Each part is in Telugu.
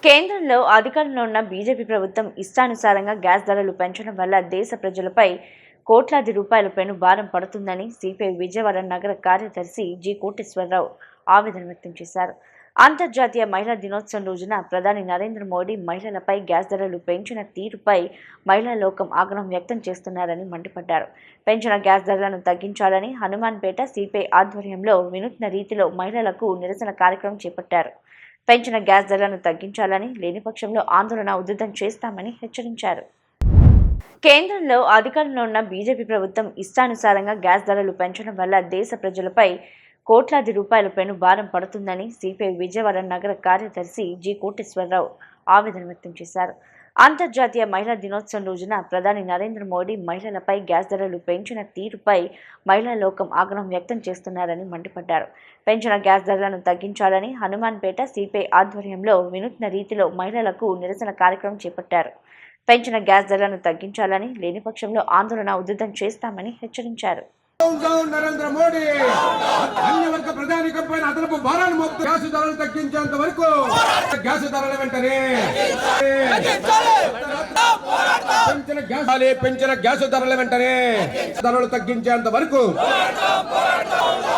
కేంద్రంలో అధికారంలో ఉన్న బీజేపీ ప్రభుత్వం ఇష్టానుసారంగా గ్యాస్ ధరలు పెంచడం వల్ల దేశ ప్రజలపై కోట్లాది రూపాయల పెను భారం పడుతుందని సిపిఐ విజయవాడ నగర కార్యదర్శి జి కోటేశ్వరరావు ఆవేదన వ్యక్తం చేశారు. అంతర్జాతీయ మహిళా దినోత్సవం రోజున ప్రధాని నరేంద్ర మోడీ మహిళలపై గ్యాస్ ధరలు పెంచిన తీరుపై మహిళా లోకం ఆగ్రహం వ్యక్తం చేస్తున్నారని మండిపడ్డారు. పెంచిన గ్యాస్ ధరలను తగ్గించాలని హనుమాన్పేట సిపిఐ ఆధ్వర్యంలో వినూత్న రీతిలో మహిళలకు నిరసన కార్యక్రమం చేపట్టారు. పెంచిన గ్యాస్ ధరలను తగ్గించాలని, లేని పక్షంలో ఆందోళన ఉధృతం చేస్తామని హెచ్చరించారు. కేంద్రంలో అధికారంలో ఉన్న బీజేపీ ప్రభుత్వం ఇష్టానుసారంగా గ్యాస్ ధరలు పెంచడం వల్ల దేశ ప్రజలపై కోట్లాది రూపాయల పెను భారం పడుతుందని సిపిఐ విజయవాడ నగర కార్యదర్శి జి కోటేశ్వరరావు ఆవేదన వ్యక్తం చేశారు. అంతర్జాతీయ మహిళా దినోత్సవం రోజున ప్రధాని నరేంద్ర మోడీ మహిళలపై గ్యాస్ ధరలు పెంచిన తీరుపై మహిళా లోకం ఆగ్రహం వ్యక్తం చేస్తున్నారని మండిపడ్డారు. పెంచిన గ్యాస్ ధరలను తగ్గించాలని హనుమాన్పేట సిపిఐ ఆధ్వర్యంలో వినూత్న రీతిలో మహిళలకు నిరసన కార్యక్రమం చేపట్టారు. పెంచిన గ్యాస్ ధరలను తగ్గించాలని, లేని పక్షంలో ఆందోళన ఉధృతం చేస్తామని హెచ్చరించారు. నరేంద్ర మోడీ అన్ని వర్గ ప్రజానికంపై అదనపు భారాన్ని మోపుతూ గ్యాస్ ధరలు తగ్గించేంత వరకు గ్యాస్ ధరల వెంటనే పెంచిన గ్యాస్ ధరల వెంటనే ధరలు తగ్గించేంత వరకు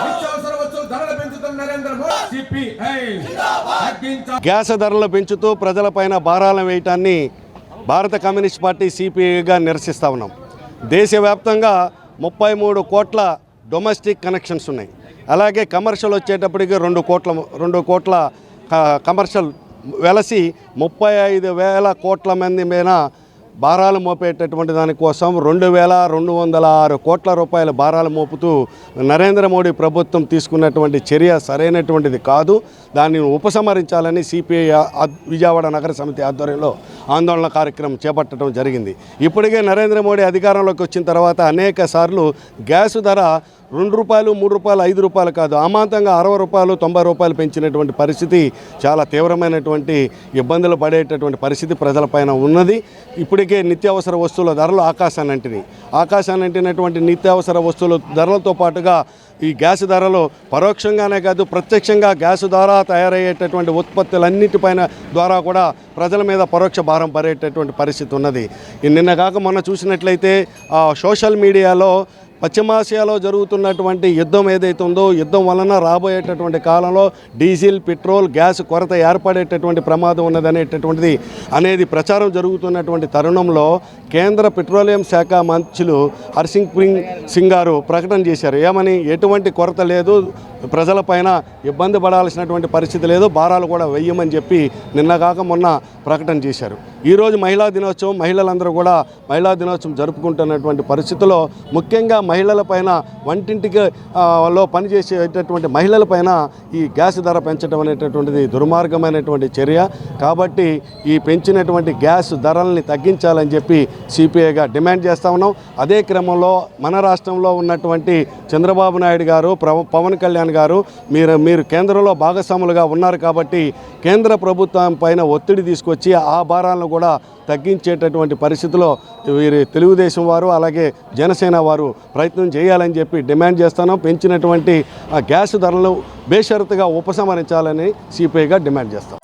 నిత్యావసర వస్తువుల ధరలు పెంచుతున్న నరేంద్ర మోడీ గ్యాస్ ధరలు పెంచుతూ ప్రజలపైన భారాలను వేయటాన్ని భారత కమ్యూనిస్ట్ పార్టీ సిపిఐగా నిరసిస్తా ఉన్నాం. దేశవ్యాప్తంగా 33 కోట్ల డొమెస్టిక్ కనెక్షన్స్ ఉన్నాయి. అలాగే కమర్షియల్ వచ్చేటప్పటికి 2 కోట్ల కమర్షియల్ వెలసి 35,000 కోట్ల మంది మీద భారాలు మోపేటటువంటి దానికోసం 2,206 కోట్ల రూపాయల భారాలు మోపుతూ నరేంద్ర మోడీ ప్రభుత్వం తీసుకున్నటువంటి చర్య సరైనటువంటిది కాదు. దాన్ని ఉపసంహరించాలని సిపిఐ విజయవాడ నగర సమితి ఆధ్వర్యంలో ఆందోళన కార్యక్రమం చేపట్టడం జరిగింది. ఇప్పటికే నరేంద్ర మోడీ అధికారంలోకి వచ్చిన తర్వాత అనేక సార్లు గ్యాస్ ధర 2 రూపాయలు, 3 రూపాయలు, 5 రూపాయలు కాదు, అమాంతంగా 60 రూపాయలు, 90 రూపాయలు పెంచినటువంటి పరిస్థితి, చాలా తీవ్రమైనటువంటి ఇబ్బందులు పడేటటువంటి పరిస్థితి ప్రజలపైన ఉన్నది. ఇప్పటికే నిత్యావసర వస్తువుల ధరలు ఆకాశాన్ని అంటినటువంటి నిత్యావసర వస్తువుల ధరలతో పాటుగా ఈ గ్యాస్ ధరలు పరోక్షంగానే కాదు, ప్రత్యక్షంగా గ్యాస్ ద్వారా తయారయ్యేటటువంటి ఉత్పత్తులన్నిటిపైన ద్వారా కూడా ప్రజల మీద పరోక్ష భారం పడేటటువంటి పరిస్థితి ఉన్నది. నిన్న కాక మొన్న చూసినట్లయితే సోషల్ మీడియాలో పశ్చిమాసియాలో జరుగుతున్నటువంటి యుద్ధం ఏదైతే ఉందో, యుద్ధం వలన రాబోయేటటువంటి కాలంలో డీజిల్, పెట్రోల్, గ్యాస్ కొరత ఏర్పడేటటువంటి ప్రమాదం ఉన్నదనేటటువంటిది అనేది ప్రచారం జరుగుతున్నటువంటి తరుణంలో కేంద్ర పెట్రోలియం శాఖ మంత్రులు హర్సింగ్ సింగ్ గారు ప్రకటన చేశారు. ఏమని? ఎటువంటి కొరత లేదు, ప్రజలపైన ఇబ్బంది పడాల్సినటువంటి పరిస్థితి లేదు, భారాలు కూడా వెయ్యమని చెప్పి నిన్న కాక మొన్న ప్రకటన చేశారు. ఈరోజు మహిళా దినోత్సవం, మహిళలందరూ కూడా మహిళా దినోత్సవం జరుపుకుంటున్నటువంటి పరిస్థితుల్లో ముఖ్యంగా మహిళలపైన, వంటింటికి లో పనిచేసేటటువంటి మహిళలపైన ఈ గ్యాస్ ధర పెంచడం అనేటటువంటిది దుర్మార్గమైనటువంటి చర్య. కాబట్టి ఈ పెంచినటువంటి గ్యాస్ ధరల్ని తగ్గించాలని చెప్పి సిపిఐగా డిమాండ్ చేస్తూ ఉన్నాం. అదే క్రమంలో మన రాష్ట్రంలో ఉన్నటువంటి చంద్రబాబు నాయుడు గారు, పవన్ కళ్యాణ్ గారు, మీరు కేంద్రంలో భాగస్వాములుగా ఉన్నారు కాబట్టి కేంద్ర ప్రభుత్వం పైన ఒత్తిడి తీసుకొచ్చి ఆ భారాలను కూడా తగ్గించేటటువంటి పరిస్థితిలో వీరి తెలుగుదేశం వారు అలాగే జనసేన వారు ప్రయత్నం చేయాలని చెప్పి డిమాండ్ చేస్తున్నాం. పెంచినటువంటి ఆ గ్యాస్ ధరలు బేషరతుగా ఉపసంహరించాలని సిపిఐగా డిమాండ్ చేస్తాం.